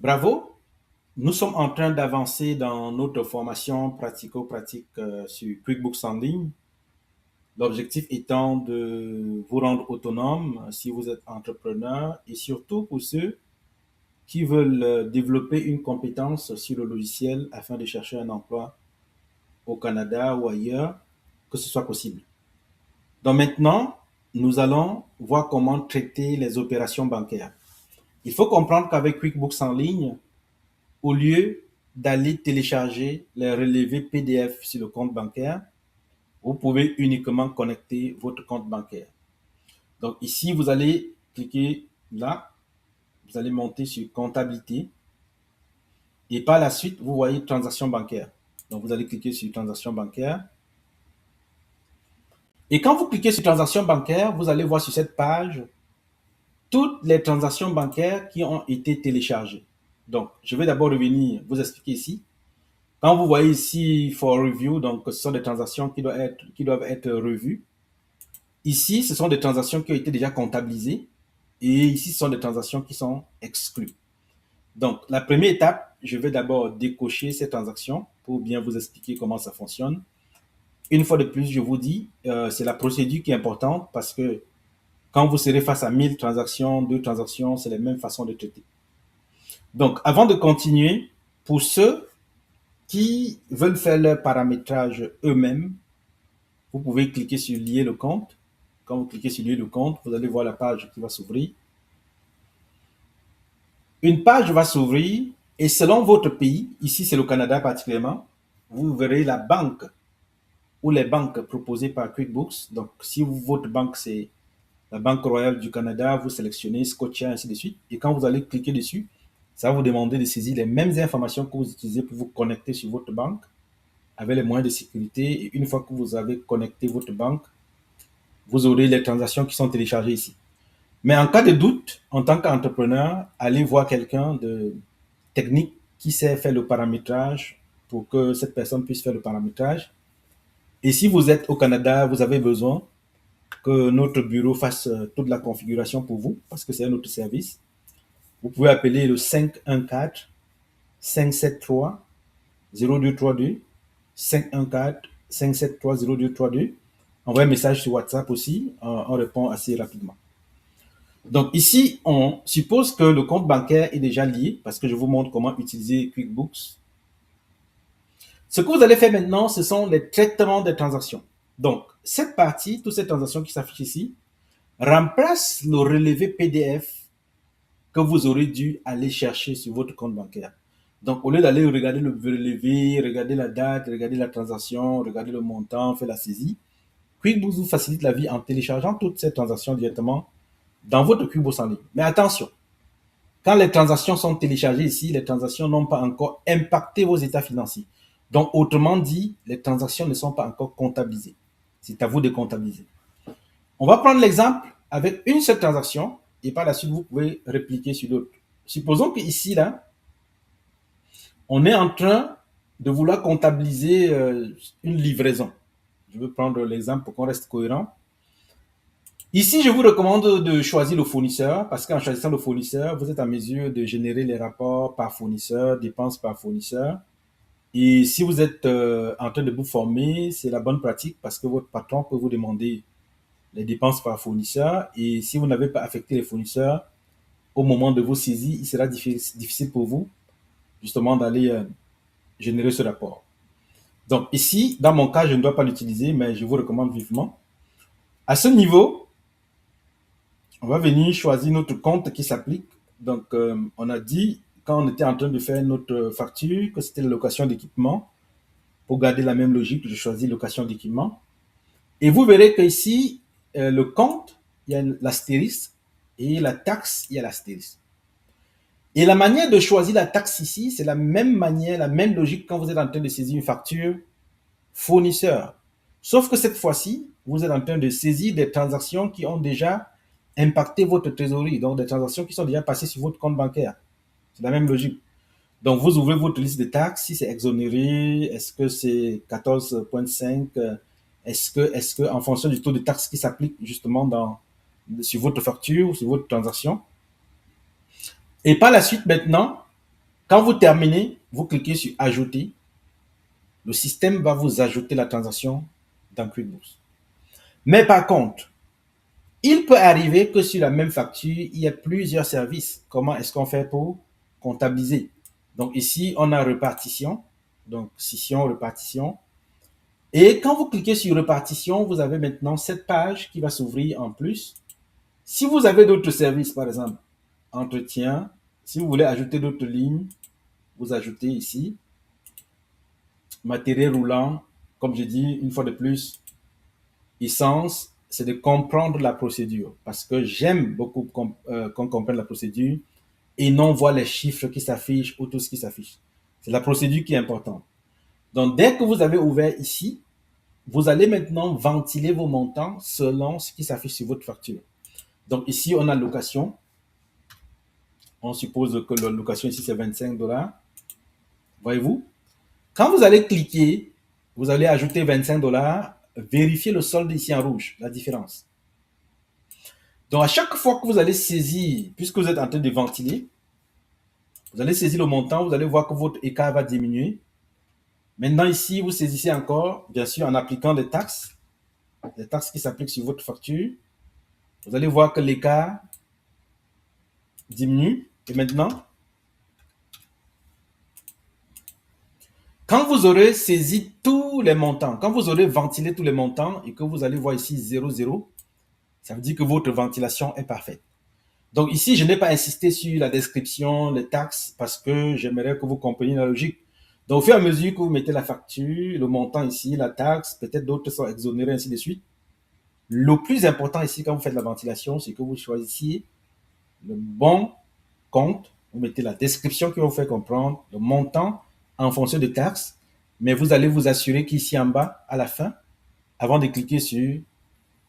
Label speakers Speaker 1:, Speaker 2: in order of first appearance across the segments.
Speaker 1: Bravo, nous sommes en train d'avancer dans notre formation pratico-pratique sur QuickBooks en ligne. L'objectif étant de vous rendre autonome si vous êtes entrepreneur et surtout pour ceux qui veulent développer une compétence sur le logiciel afin de chercher un emploi au Canada ou ailleurs, que ce soit possible. Donc maintenant, nous allons voir comment traiter les opérations bancaires. Il faut comprendre qu'avec QuickBooks en ligne, au lieu d'aller télécharger les relevés PDF sur le compte bancaire, vous pouvez uniquement connecter votre compte bancaire. Donc ici, vous allez cliquer là, vous allez monter sur comptabilité et par la suite, vous voyez transactions bancaires. Donc vous allez cliquer sur transactions bancaires. Et quand vous cliquez sur transactions bancaires, vous allez voir sur cette page toutes les transactions bancaires qui ont été téléchargées. Donc, je vais d'abord revenir vous expliquer ici. Quand vous voyez ici for review, donc ce sont des transactions qui doivent être revues. Ici, ce sont des transactions qui ont été déjà comptabilisées. Et ici, ce sont des transactions qui sont exclues. Donc, la première étape, je vais d'abord décocher ces transactions pour bien vous expliquer comment ça fonctionne. Une fois de plus, je vous dis, c'est la procédure qui est importante parce que quand vous serez face à 1000 transactions, 2 transactions, c'est la même façon de traiter. Donc, avant de continuer, pour ceux qui veulent faire leur paramétrage eux-mêmes, vous pouvez cliquer sur lier le compte. Quand vous cliquez sur lier le compte, vous allez voir la page qui va s'ouvrir. Une page va s'ouvrir et selon votre pays, ici c'est le Canada particulièrement, vous verrez la banque ou les banques proposées par QuickBooks. Donc, si votre banque c'est la Banque Royale du Canada, vous sélectionnez Scotia, ainsi de suite. Et quand vous allez cliquer dessus, ça va vous demander de saisir les mêmes informations que vous utilisez pour vous connecter sur votre banque avec les moyens de sécurité. Et une fois que vous avez connecté votre banque, vous aurez les transactions qui sont téléchargées ici. Mais en cas de doute, en tant qu'entrepreneur, allez voir quelqu'un de technique qui sait faire le paramétrage pour que cette personne puisse faire le paramétrage. Et si vous êtes au Canada, vous avez besoin que notre bureau fasse toute la configuration pour vous, parce que c'est un autre service. Vous pouvez appeler le 514 573 0232 514 573 0232. Envoyez un message sur WhatsApp aussi, on répond assez rapidement. Donc ici, on suppose que le compte bancaire est déjà lié, parce que je vous montre comment utiliser QuickBooks. Ce que vous allez faire maintenant, ce sont les traitements des transactions. Donc, cette partie, toutes ces transactions qui s'affichent ici, remplace le relevé PDF que vous aurez dû aller chercher sur votre compte bancaire. Donc, au lieu d'aller regarder le relevé, regarder la date, regarder la transaction, regarder le montant, faire la saisie, QuickBooks vous facilite la vie en téléchargeant toutes ces transactions directement dans votre QuickBooks en ligne. Mais attention, quand les transactions sont téléchargées ici, les transactions n'ont pas encore impacté vos états financiers. Donc, autrement dit, les transactions ne sont pas encore comptabilisées. C'est à vous de comptabiliser. On va prendre l'exemple avec une seule transaction et par la suite, vous pouvez répliquer sur d'autres. Supposons qu'ici, là, on est en train de vouloir comptabiliser une livraison. Je vais prendre l'exemple pour qu'on reste cohérent. Ici, je vous recommande de choisir le fournisseur parce qu'en choisissant le fournisseur, vous êtes en mesure de générer les rapports par fournisseur, dépenses par fournisseur. Et si vous êtes en train de vous former, c'est la bonne pratique parce que votre patron peut vous demander les dépenses par fournisseur. Et si vous n'avez pas affecté les fournisseurs, au moment de vos saisies, il sera difficile pour vous justement d'aller générer ce rapport. Donc ici, dans mon cas, je ne dois pas l'utiliser, mais je vous recommande vivement. À ce niveau, on va venir choisir notre compte qui s'applique. Donc, on a dit, quand on était en train de faire notre facture, que c'était la location d'équipement. Pour garder la même logique, je choisis location d'équipement. Et vous verrez qu'ici, le compte, il y a l'astérisque, et la taxe, il y a l'astérisque. Et la manière de choisir la taxe ici, c'est la même manière, la même logique quand vous êtes en train de saisir une facture fournisseur. Sauf que cette fois-ci, vous êtes en train de saisir des transactions qui ont déjà impacté votre trésorerie, donc des transactions qui sont déjà passées sur votre compte bancaire. C'est la même logique. Donc, vous ouvrez votre liste de taxes, si c'est exonéré, est-ce que c'est 14,5, est-ce que, en fonction du taux de taxe qui s'applique justement sur votre facture ou sur votre transaction. Et par la suite, maintenant, Quand vous terminez, vous cliquez sur ajouter. Le système va vous ajouter la transaction dans QuickBooks. Mais par contre, il peut arriver que sur la même facture, il y a plusieurs services. Comment est-ce qu'on fait pour comptabiliser? Donc ici, on a répartition. Donc scission, répartition. Et quand vous cliquez sur répartition, vous avez maintenant cette page qui va s'ouvrir en plus. Si vous avez d'autres services, par exemple, entretien, si vous voulez ajouter d'autres lignes, vous ajoutez ici. Matériel roulant, comme je dis une fois de plus, essence, c'est de comprendre la procédure. Parce que j'aime beaucoup qu'on comprenne la procédure et non voir les chiffres qui s'affichent ou tout ce qui s'affiche. C'est la procédure qui est importante. Donc, dès que vous avez ouvert ici, vous allez maintenant ventiler vos montants selon ce qui s'affiche sur votre facture. Donc, ici, on a location. On suppose que la location ici, c'est 25 $. Voyez-vous? Quand vous allez cliquer, vous allez ajouter 25 $, vérifiez le solde ici en rouge, la différence. Donc, à chaque fois que vous allez saisir, puisque vous êtes en train de ventiler, vous allez saisir le montant, vous allez voir que votre écart va diminuer. Maintenant, ici, vous saisissez encore, bien sûr, en appliquant les taxes qui s'appliquent sur votre facture. Vous allez voir que l'écart diminue. Et maintenant, quand vous aurez saisi tous les montants, quand vous aurez ventilé tous les montants et que vous allez voir ici 0, 0, ça veut dire que votre ventilation est parfaite. Donc ici, je n'ai pas insisté sur la description, les taxes, parce que j'aimerais que vous compreniez la logique. Donc au fur et à mesure que vous mettez la facture, le montant ici, la taxe, peut-être d'autres sont exonérés, ainsi de suite. Le plus important ici, quand vous faites la ventilation, c'est que vous choisissiez le bon compte, vous mettez la description qui va vous faire comprendre le montant en fonction de taxes, mais vous allez vous assurer qu'ici en bas, à la fin, avant de cliquer sur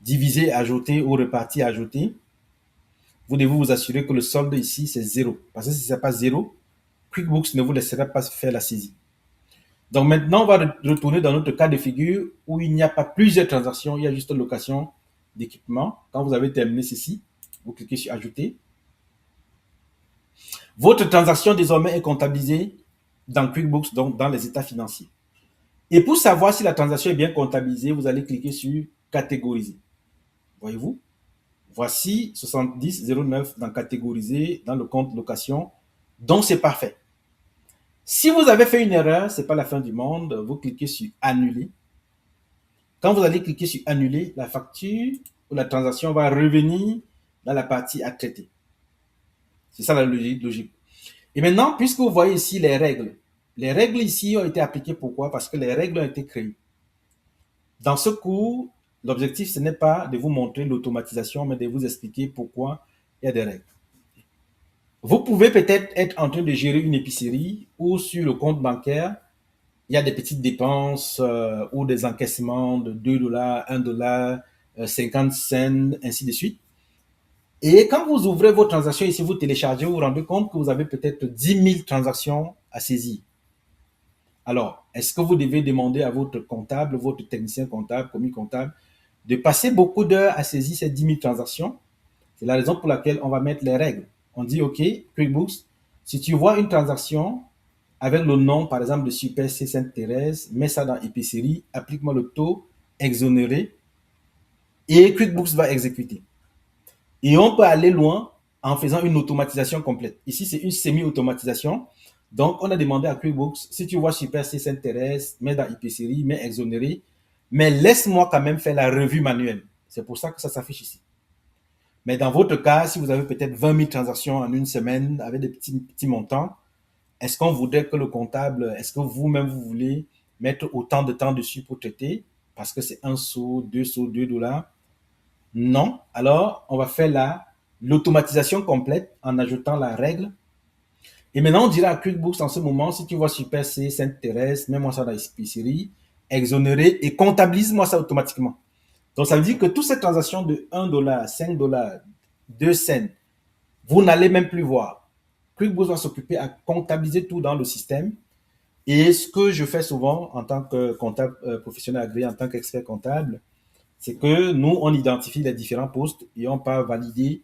Speaker 1: diviser, ajouter ou repartir, ajouter, vous devez vous assurer que le solde ici, c'est 0. Parce que si ce n'est pas 0, QuickBooks ne vous laissera pas faire la saisie. Donc maintenant, on va retourner dans notre cas de figure où il n'y a pas plusieurs transactions, il y a juste location d'équipement. Quand vous avez terminé ceci, vous cliquez sur ajouter. Votre transaction désormais est comptabilisée dans QuickBooks, donc dans les états financiers. Et pour savoir si la transaction est bien comptabilisée, vous allez cliquer sur catégoriser. Voyez-vous? Voici 70,09 dans catégoriser dans le compte location, donc c'est parfait. Si vous avez fait une erreur, ce n'est pas la fin du monde, vous cliquez sur annuler. Quand vous allez cliquer sur annuler, la facture ou la transaction va revenir dans la partie à traiter. C'est ça la logique. Et maintenant, puisque vous voyez ici les règles ici ont été appliquées. Pourquoi? Parce que les règles ont été créées. Dans ce cours, l'objectif, ce n'est pas de vous montrer l'automatisation, mais de vous expliquer pourquoi il y a des règles. Vous pouvez peut-être être en train de gérer une épicerie ou sur le compte bancaire, il y a des petites dépenses ou des encaissements de 2 $, 1 $, 50 cents, ainsi de suite. Et quand vous ouvrez vos transactions ici, vous téléchargez, vous vous rendez compte que vous avez peut-être 10 000 transactions à saisir. Alors, est-ce que vous devez demander à votre comptable, votre technicien comptable, commis comptable, de passer beaucoup d'heures à saisir ces 10 000 transactions? C'est la raison pour laquelle on va mettre les règles. On dit, OK, QuickBooks, si tu vois une transaction avec le nom, par exemple, de Super C Sainte-Thérèse, mets ça dans épicerie, applique-moi le taux exonéré et QuickBooks va exécuter. Et on peut aller loin en faisant une automatisation complète. Ici, c'est une semi-automatisation. Donc, on a demandé à QuickBooks, si tu vois Super C Sainte-Thérèse, mets dans épicerie, mets exonéré, mais laisse-moi quand même faire la revue manuelle. C'est pour ça que ça s'affiche ici. Mais dans votre cas, si vous avez peut-être 20 000 transactions en une semaine avec des petits montants, est-ce qu'on voudrait que le comptable, est-ce que vous-même, vous voulez mettre autant de temps dessus pour traiter? Parce que c'est 1 sou, 2 sous, 2 $. Non. Alors, on va faire l'automatisation complète en ajoutant la règle. Et maintenant, on dira à QuickBooks en ce moment, si tu vois Super C, Sainte-Thérèse, mets-moi ça dans l'épicerie, exonéré et comptabilise-moi ça automatiquement. Donc, ça veut dire que toutes ces transactions de 1 $, 5 $, 2 cents, vous n'allez même plus voir. QuickBooks va s'occuper à comptabiliser tout dans le système. Et ce que je fais souvent en tant que comptable professionnel agréé, en tant qu'expert comptable, c'est que nous, on identifie les différents postes et on peut valider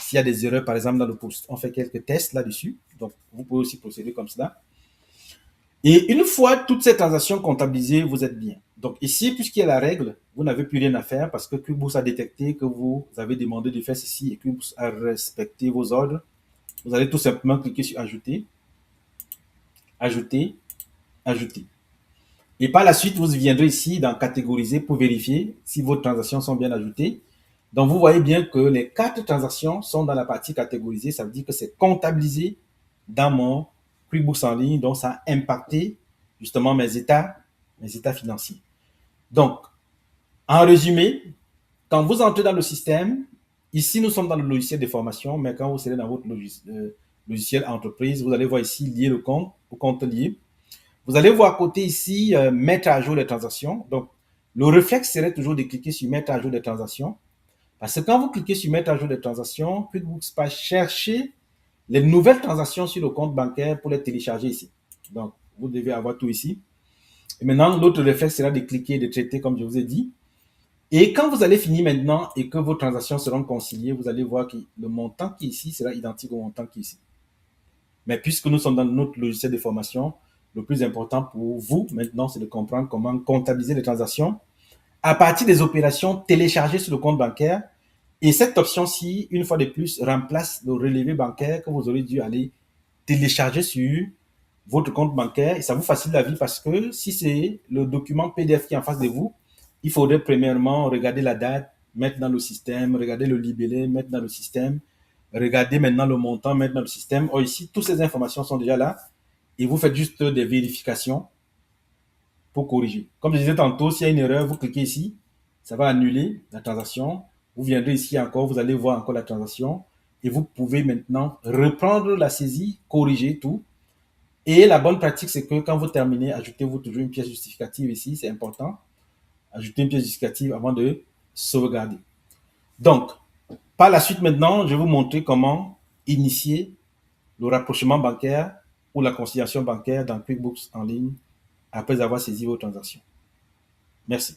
Speaker 1: s'il y a des erreurs, par exemple, dans le post. On fait quelques tests là-dessus. Donc, vous pouvez aussi procéder comme cela. Et une fois toutes ces transactions comptabilisées, vous êtes bien. Donc ici, puisqu'il y a la règle, vous n'avez plus rien à faire parce que QuickBooks a détecté que vous avez demandé de faire ceci et QuickBooks a respecté vos ordres. Vous allez tout simplement cliquer sur Ajouter, Ajouter, Ajouter. Et par la suite, vous viendrez ici dans Catégoriser pour vérifier si vos transactions sont bien ajoutées. Donc vous voyez bien que les 4 transactions sont dans la partie catégorisée. Ça veut dire que c'est comptabilisé dans mon QuickBooks en ligne. Donc ça a impacté justement mes états financiers. Donc, en résumé, quand vous entrez dans le système, ici nous sommes dans le logiciel de formation, mais quand vous serez dans votre logiciel entreprise, vous allez voir ici lier le compte, au compte lié. Vous allez voir à côté ici mettre à jour les transactions. Donc, le réflexe serait toujours de cliquer sur mettre à jour des transactions. Parce que quand vous cliquez sur mettre à jour des transactions, QuickBooks va chercher les nouvelles transactions sur le compte bancaire pour les télécharger ici. Donc, vous devez avoir tout ici. Et maintenant, l'autre réflexe sera de cliquer et de traiter comme je vous ai dit. Et quand vous allez finir maintenant et que vos transactions seront conciliées, vous allez voir que le montant qui est ici sera identique au montant qui est ici. Mais puisque nous sommes dans notre logiciel de formation, le plus important pour vous maintenant, c'est de comprendre comment comptabiliser les transactions à partir des opérations téléchargées sur le compte bancaire. Et cette option-ci, une fois de plus, remplace le relevé bancaire que vous aurez dû aller télécharger sur votre compte bancaire. Et ça vous facilite la vie parce que si c'est le document PDF qui est en face de vous, il faudrait premièrement regarder la date, mettre dans le système, regarder le libellé, mettre dans le système, regarder maintenant le montant, mettre dans le système. Or ici, toutes ces informations sont déjà là et vous faites juste des vérifications pour corriger. Comme je disais tantôt, s'il y a une erreur, vous cliquez ici, ça va annuler la transaction. Vous viendrez ici encore, vous allez voir encore la transaction et vous pouvez maintenant reprendre la saisie, corriger tout. Et la bonne pratique, c'est que quand vous terminez, ajoutez-vous toujours une pièce justificative ici, c'est important. Ajoutez une pièce justificative avant de sauvegarder. Donc, par la suite maintenant, je vais vous montrer comment initier le rapprochement bancaire ou la conciliation bancaire dans QuickBooks en ligne après avoir saisi vos transactions. Merci.